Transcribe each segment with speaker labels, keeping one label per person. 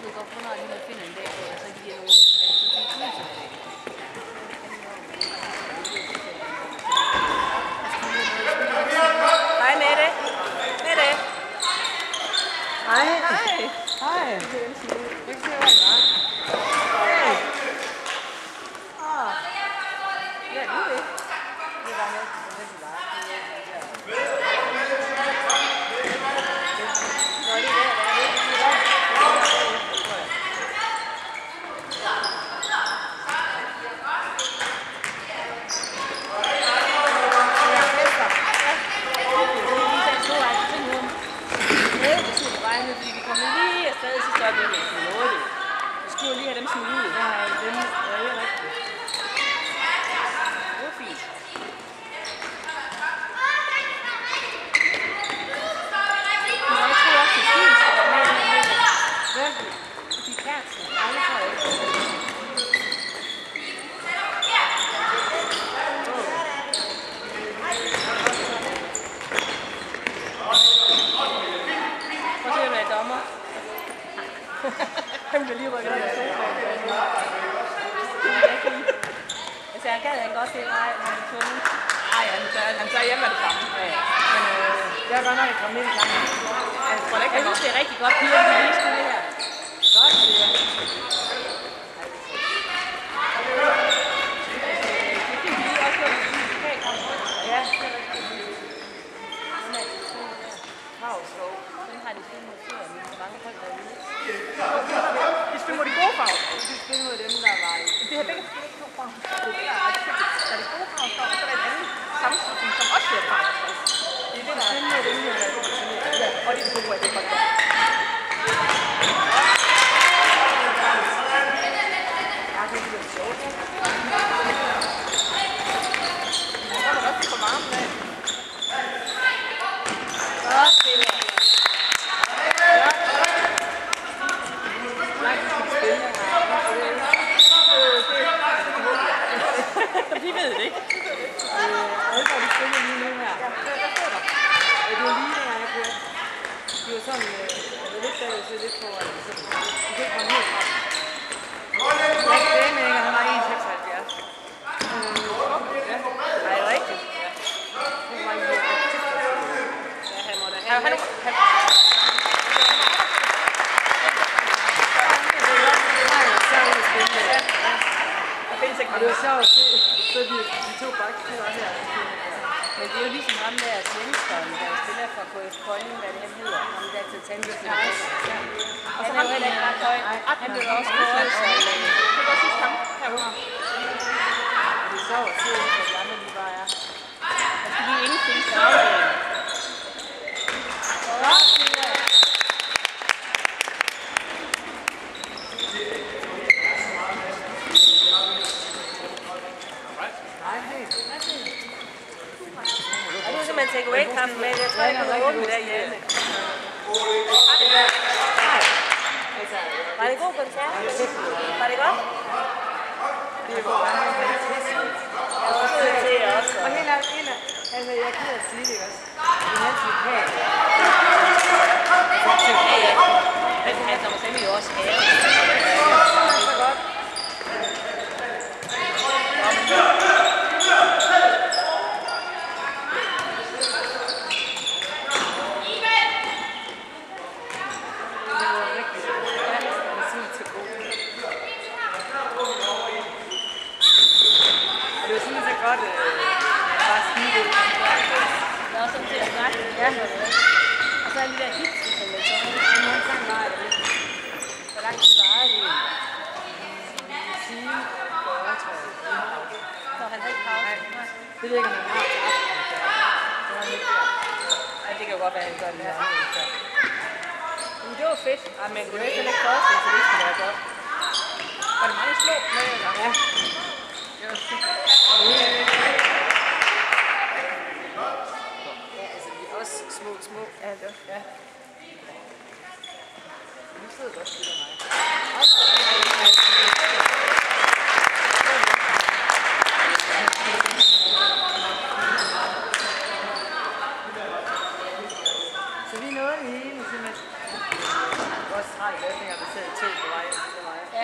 Speaker 1: ved godt, hvornår de finder en dag, hvor der så giver nogen, så de ud til det. Hej Mette. Mette.
Speaker 2: Hej.
Speaker 1: Hej.
Speaker 2: Hej.
Speaker 1: Jeg kan se, hvor jeg er. Hej. Ja, du er det. Det er bare med, det er bare. Nå, det er der. Fordi vi kommer lige afsted, så står det ikke noget. Vi skulle lige have dem smidt ud. Ja, dem er jo rigtigt. Det var fint. Men jeg tror også, det er fint, at der er med. Hvem? De kæreste. Alle tror jeg ikke. Dommer. Han bliver lige rykket op i sofaen. Altså, jeg gad godt se, nej, han er tvunget. Nej, han tør hjemme med det samme. Men
Speaker 2: Jeg er godt nok kommet ind sammen.
Speaker 1: jeg synes, det er rigtig godt, piger, de viser det her. Godt, det er. Ja, det er rigtigt. Havskov. Den har de filmet før, men der er mange folk, der er ude. De filmer de gode farver. De filmer dem, der var i. Det har begge to farver. Det er det gode farver, og så er der et andet sammenslutning, som også er farver. Det er det, der filmer dem her. Ja, og det er det gode, at det er godt. Ja, det bliver sjovt. Så er der også for varmt af. Godt, det er. Vi ved det ikke.
Speaker 2: Aalborg, de spiller lige nu her.
Speaker 1: Ja, hvad står der?
Speaker 2: Det var lige der, jeg kørte. De var sådan, jeg ved ikke, der så lidt på, at de kan ikke komme helt frem.
Speaker 1: Jack Daniel, han var 1,76.
Speaker 2: Ja.
Speaker 1: Nej, det er rigtigt.
Speaker 2: Det var lige
Speaker 1: Ja, han må da have.
Speaker 2: Og det var sjovt at se, så de to bakspillere her.
Speaker 1: Men det er jo ligesom ham der svenskeren, der spiller for KF Kolding, hvad det han hedder. Ham der til Tandbøkken. Og så han er jo heller ikke ret høj. Han blev også kåret, så det var sidst ham herunder.
Speaker 2: Det er sjovt at se, hvor de andre de bare er.
Speaker 1: Og så de ingenting til afdelingen. Godt, Peter. Og nu skal man take away kampen med, jeg tror ikke, hun er åben derhjemme. Var det god koncert? Var det godt?
Speaker 2: Det var bare fantastisk.
Speaker 1: Og
Speaker 2: helt ærligt, altså jeg kan at sige det også. Det er hans lokal.
Speaker 1: Men han kommer simpelthen jo også her.
Speaker 2: Det er så godt. Godt, bare skide ud.
Speaker 1: Det er også sådan til at snakke.
Speaker 2: Ja.
Speaker 1: Og så er de der hits, som man så har.
Speaker 2: En måned sang var det.
Speaker 1: Hvor lang tid varer det?
Speaker 2: En time og 40, tror jeg.
Speaker 1: Så han har ikke pause?
Speaker 2: Nej. Det ved jeg ikke, om han har til aften.
Speaker 1: Ja, det kan jo godt være, at han gør det her. Men det var fedt. Ja, men det var ikke heller ikke forestille, så det ikke skulle være godt. Var det mange små med, eller?
Speaker 2: Ja.
Speaker 1: Det var fedt.
Speaker 2: Ja, altså vi er også små.
Speaker 1: Ja, det var.
Speaker 2: Ja. Nu sidder du også lidt af mig. Så vi nåede det hele, simpelthen. Vores
Speaker 1: centrale bad, dengang vi sad i tog på vej.
Speaker 2: Ja.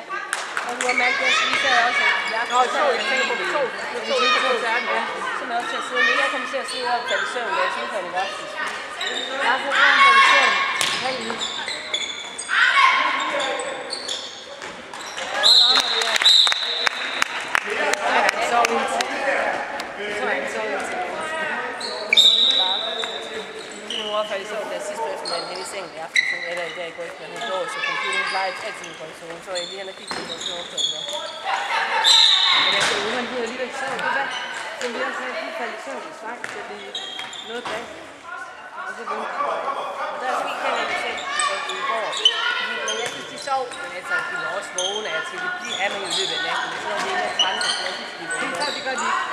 Speaker 2: Og du har mærket det, vi sad også i aften.
Speaker 1: Nå, tog, jeg tænker på det tog. Det tog ikke på koncerten, ja.
Speaker 2: Så er også til at sidde, men jeg kommer til at sidde og falde i søvn, da jeg synes, at det var aftes. Jeg har fået falde i søvn halv 9.
Speaker 1: I så der sidste eftermiddag hen i sengen i aften, eller i dag i går efter, hun lå så computeren plejer altid en konsolation, så jeg lige hen og kigge på den og så.
Speaker 2: Men altså, ungerne bliver alligevel søvn. Det var, som vi også sagde, de faldt i søvn i svang, så det noget bag. Og så vågner de.
Speaker 1: Og der er så ikke heller i seng i går. Men jeg synes, de sov, men altså, de var også vågne af til, det bliver af med i løbet af natten. Så er det en af fremme, så jeg synes, de var vågne.
Speaker 2: Det gør de ikke.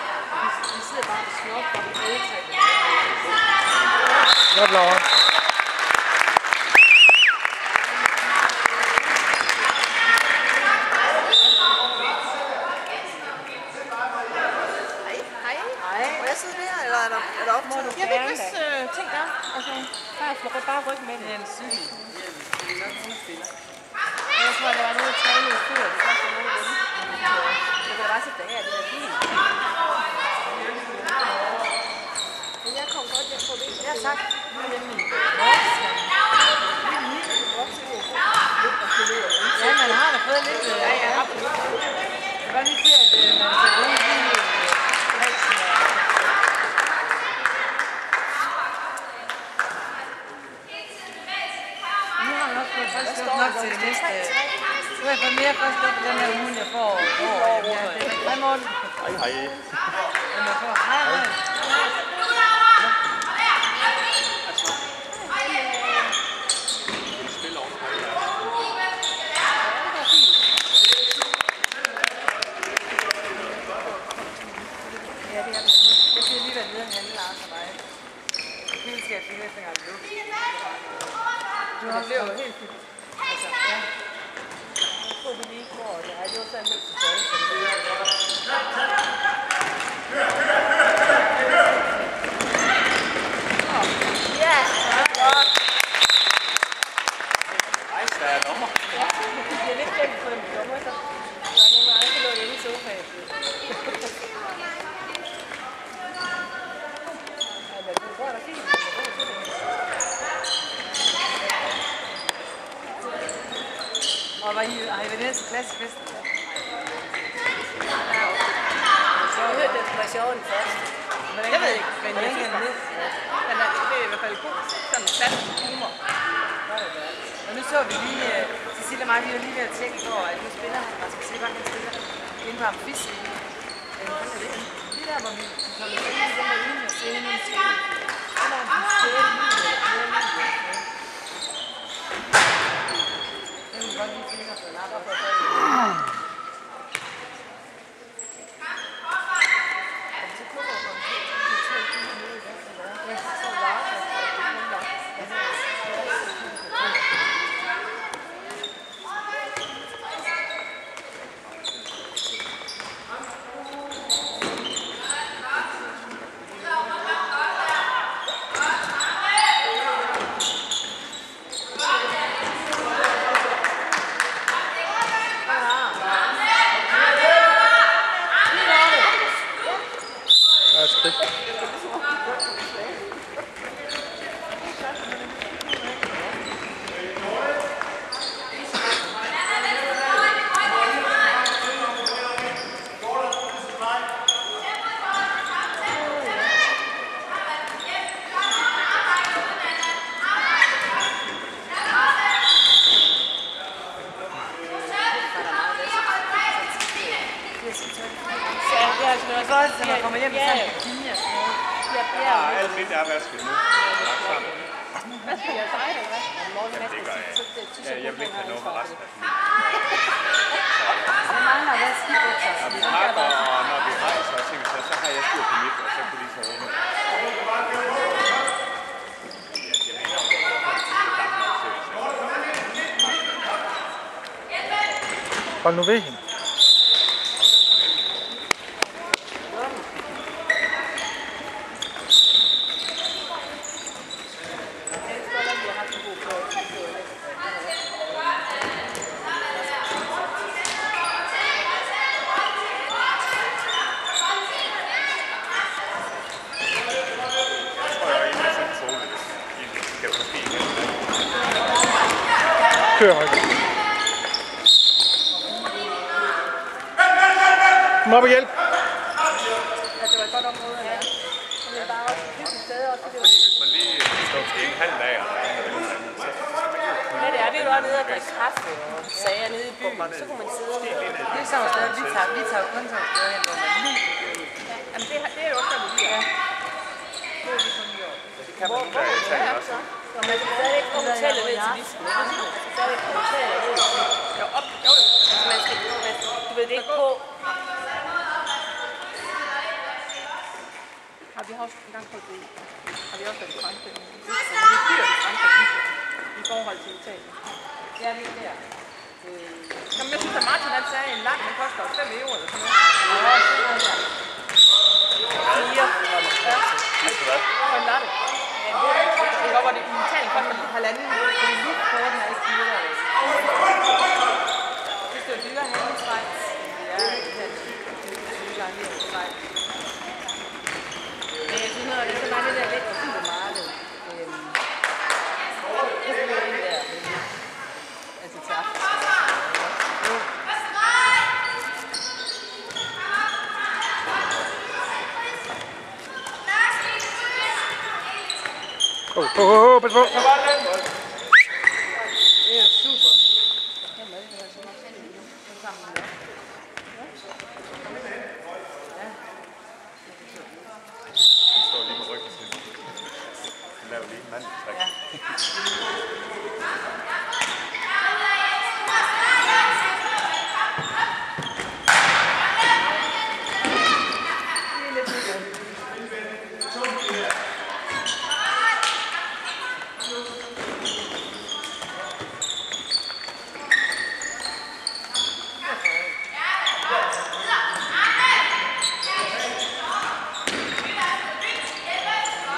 Speaker 2: De sidder bare og snor fra den ældre.
Speaker 3: Godt, Laura.
Speaker 1: Må jeg sidde der, eller er der optaget?
Speaker 2: Jeg ved ikke, hvis ting der. Altså, bare ryk med det.
Speaker 1: Det er en cykel. Det er nok nogen spiller.
Speaker 2: Jeg tror, der var noget at træne i før. Det koster noget af dem.
Speaker 1: Det kan bare sætte af, det er fint.
Speaker 2: Men jeg kom godt hjem på det.
Speaker 1: Ja, tak. Ja, man har da fået lidt... Ja, absolut. Jeg kan godt lige se, at man kan bruge lige halsen af... Nu har man også fået først nok til det næste... Nu har jeg fået mere først op på den her uge, jeg får over. Hej, Morten.
Speaker 3: Hej.
Speaker 1: Men jeg får... Hej. Det blev jo helt fint. Altså, ja. Jeg tror, det lige går. Ja, det var sådan helt til dårligt, så det er ja, godt.
Speaker 3: Ej, svære nummer.
Speaker 1: Ja, det er lidt glemt på dem dommer, så der er nogle andre, der lå hjemme i sofaen. Ja, men du tror, der er fint. Og har I været nede til klassefesten? Jeg hørte depressionen først. Jeg ved ikke, men jeg kan ned. Men det er i hvert fald god sådan klassisk humor. Og nu så vi lige, Cecilia og mig, vi var lige ved at tjekke i går, at nu spiller Rasmus Sebak, han spiller inde på Amfissi. Hvad er det? Lige der, hvor vi kommer ind i den der uden at se nogle ting. Så er der en stjæle lyd, eller flere lyd. Jeg vil godt lige finde os en lapper for at få det. Så kommer der nogle ting, de to fine nede i den, eller hvad? Ja, så larmer det, og det kommer der. Når man kommer hjem med sådan en bikini og sådan noget.
Speaker 3: Ja, alt mit er vasket nu.
Speaker 1: Hvad skal jeg sige, eller hvad?
Speaker 3: Det gør jeg. Ja, jeg vil ikke have noget med resten af familien.
Speaker 1: Så mangler hvad skibukser.
Speaker 3: Når vi pakker, og når vi rejser og ting, så har jeg styr på mit, og så kunne de så åbne.
Speaker 4: Hold nu ved hende. Kør, Michael. Kom op og hjælp.
Speaker 1: Ja, det var et godt område, ja. Og det er bare også et hyggeligt sted også. Det var...
Speaker 3: Hvis man lige står til en halv dag, eller
Speaker 1: Ja, det er vi jo også nede og drikke kaffe og sager nede i byen. Så kunne man sidde og...
Speaker 2: Det er sådan noget, vi tager jo kun sådan noget hen, hvor man lige...
Speaker 1: Jamen, det er jo også, der vi bliver.
Speaker 3: det kan man nu da tage også.
Speaker 1: Så man skal stadig ikke få hotellet ned til Lisbon. Man skal stadig ikke få hotellet ned til... Jo, op. Jo, jo. Altså, man skal... Du ved det ikke på... Har vi også en gang på det? Har vi også været i Frankrig? Det er dyrt i Frankrig, synes jeg. I forhold til Italien.
Speaker 2: Ja, det er der.
Speaker 1: Jamen, jeg synes, at Martin han sagde, en lang, den koster 5 euro eller sådan noget. Ja, for en latte. Det var, hvor det i Italien koster 1,5.
Speaker 2: Det er lige på den her ikke dyrere.
Speaker 1: Hvis det var dyrere at have i Schweiz.
Speaker 2: Ja, det er dyrere her i Schweiz.
Speaker 1: Men jeg synes, at det er bare det der lidt på supermarkedet.
Speaker 2: Altså til aften.
Speaker 4: Pas på.
Speaker 2: Det er jo super.
Speaker 3: Han står lige med ryggen til. Han laver lige en mandtræk.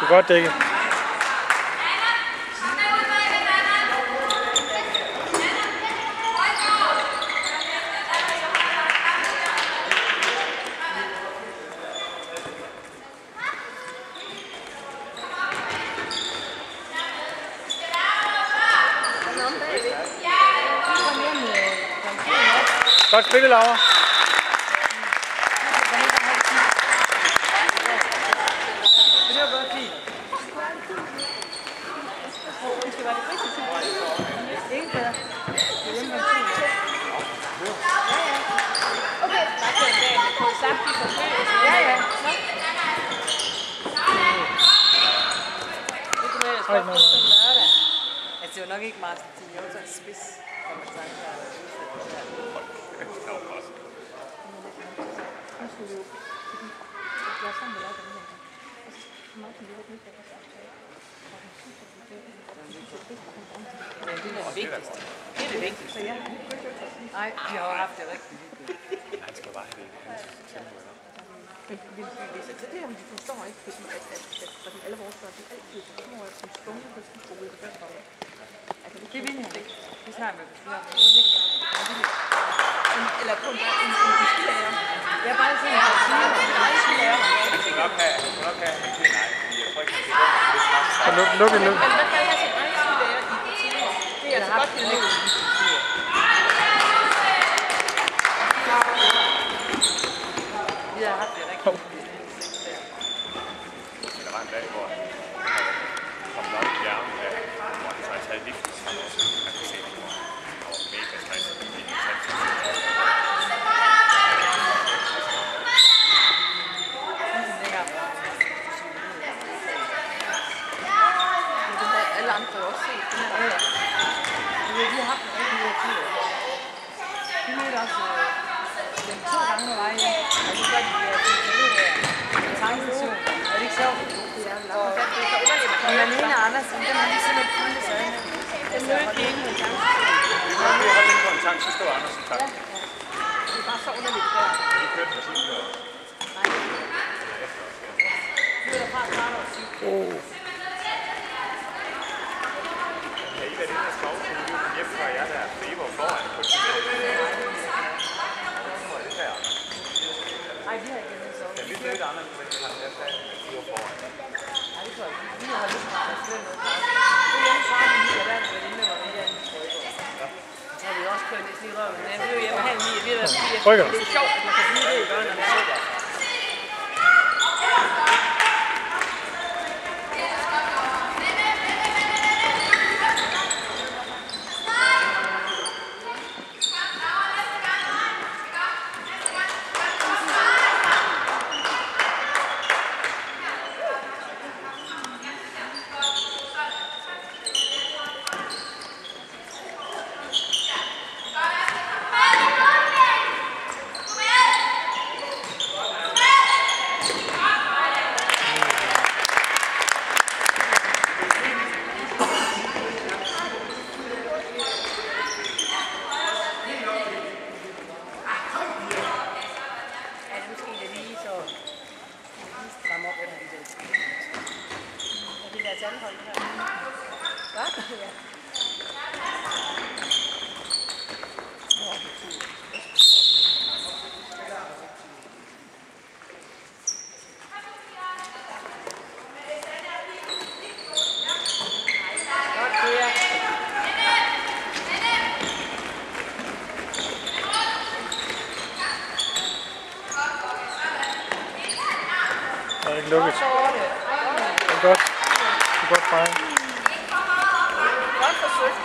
Speaker 4: Du er godt dækket. Godt spillet, Laura.
Speaker 2: Det var godt fint.
Speaker 1: Det var det rigtige til.
Speaker 2: Ingen bedre. Det er hjemme på en tid.
Speaker 1: Okay, tak for en dag med på samtidig for født.
Speaker 2: Ja, ja.
Speaker 1: Det kunne jeg
Speaker 2: Hold nu. Lørdag. Altså, det var nok ikke Martin Jonsons spids, når man sang her.
Speaker 1: Det er det vigtigste. Det er det vigtigste.
Speaker 2: Nej, vi har jo haft det rigtig hyggeligt.
Speaker 3: Han skal bare have det.
Speaker 1: Men vi læser til det, om de forstår ikke, fordi at alle vores børn, de altid så små og som stunge på skole i begyndelsen. Altså,
Speaker 2: Det vil han ikke. Det tager vi på.
Speaker 1: Eller på en skilærer.
Speaker 2: Jeg er bare sådan, at
Speaker 3: Han skal nok have en nej, fordi jeg tror ikke, han kan gøre det pres.
Speaker 4: Luk det nu.
Speaker 1: Men man kan have sin egen skilærer i butikker. Det er altså godt givet lidt.
Speaker 2: vi har haft det rigtig hyggeligt.
Speaker 3: Der var en dag, hvor han kom op i bjergen, hvor han faktisk havde lidt sammen, og han kunne se det. Han var mega stresset.
Speaker 1: Alle andre har også set den her.
Speaker 2: Vi har haft en rigtig god tur. Vi mødte også den 2 gange på vej hjem, og så gør de en tankstation. Er det ikke sjovt? Og Malene og Anders, dem har de simpelthen fulgt sig af.
Speaker 1: Den mødte de inde på en tankstation.
Speaker 3: Vi holdt inde på en tank, så stod Andersen tak.
Speaker 1: Det er bare så underligt der.
Speaker 3: Vi kørte med sin kører.
Speaker 1: Nu er der fra kvart over 7.
Speaker 3: Kan I være det der skov, som vi kom hjem fra jer der? For I var foran på tidspunkt. Hvor er det her, Anders?
Speaker 2: Nej, vi har ikke været så.
Speaker 3: Ja, vi mødte Anders, men han der sagde, at I var foran.
Speaker 2: Nej, det tror jeg ikke. Vi har lyst til at slå noget. Det er hjemme fra, vi har været med det, hvor vi er inde i Trøjborg.
Speaker 1: kører næsten i røven. Men vi er jo hjemme halv 9, det er
Speaker 4: Rykker.
Speaker 1: det er sjovt, at man kan blive det i børn, når det er sjovt.
Speaker 4: Det er ikke lukket. Det er godt. Det er godt fejret.
Speaker 1: Godt forsøgt.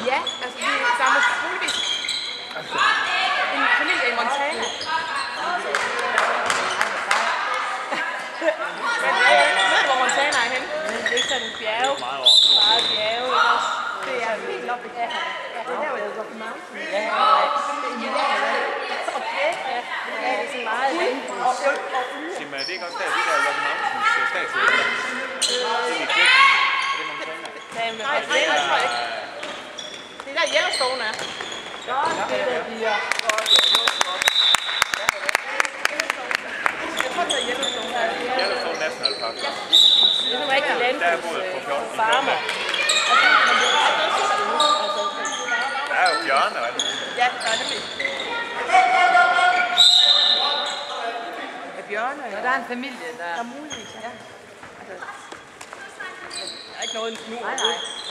Speaker 1: Ja, altså der er muligvis en familie i Montana. Men jeg ved hvor Montana er henne. Det er ikke sådan en bjerge. Meget bjerge, ikke også? Det er helt oppe i det her. Ja, det er der, hvor jeg er Rocky Mountain. Ja, det er okay. Ja, det er sådan meget
Speaker 3: Sig mig, er det ikke også der, de der Rocky Mountains statue? Det er ikke det. Er det Montana?
Speaker 1: Nej, det tror jeg ikke. Det er der Yellowstone er. Ja, det er der, de er. Jeg tror, det er Yellowstone her.
Speaker 3: Yellowstone National Park.
Speaker 1: Det er sådan rigtig landbrugsfarmer.
Speaker 3: Der er jo bjørne og alt muligt.
Speaker 1: Ja, der er nemlig. Bjørne, ja.
Speaker 2: Der er en familie, der...
Speaker 1: Der er muligvis, ja. Altså, der er ikke noget nu.
Speaker 2: Nej.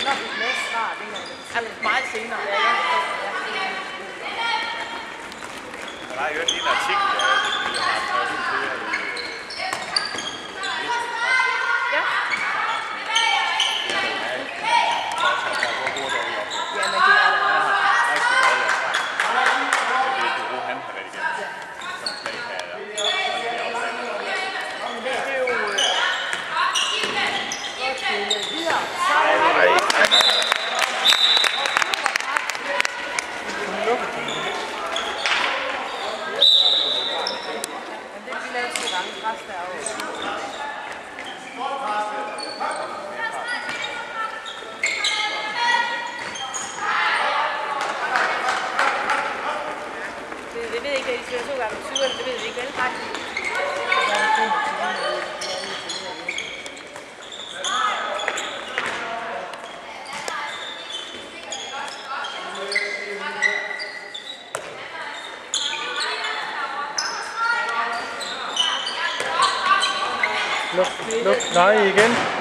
Speaker 2: Når vi læser svar, det er
Speaker 1: meget senere. Ja.
Speaker 3: Der var jo en lille artikel, jeg har taget ud til jer i...
Speaker 1: Ja. Ja, men det er der.
Speaker 3: Rigtig dårlig erfaring. Det er et bureau, han har været igennem. Som slet ikke er der.
Speaker 1: Det er jo... Jeg ved ikke, at de skal 2 gange 20, det ved vi ikke vel.
Speaker 4: Luk. Nej, igen.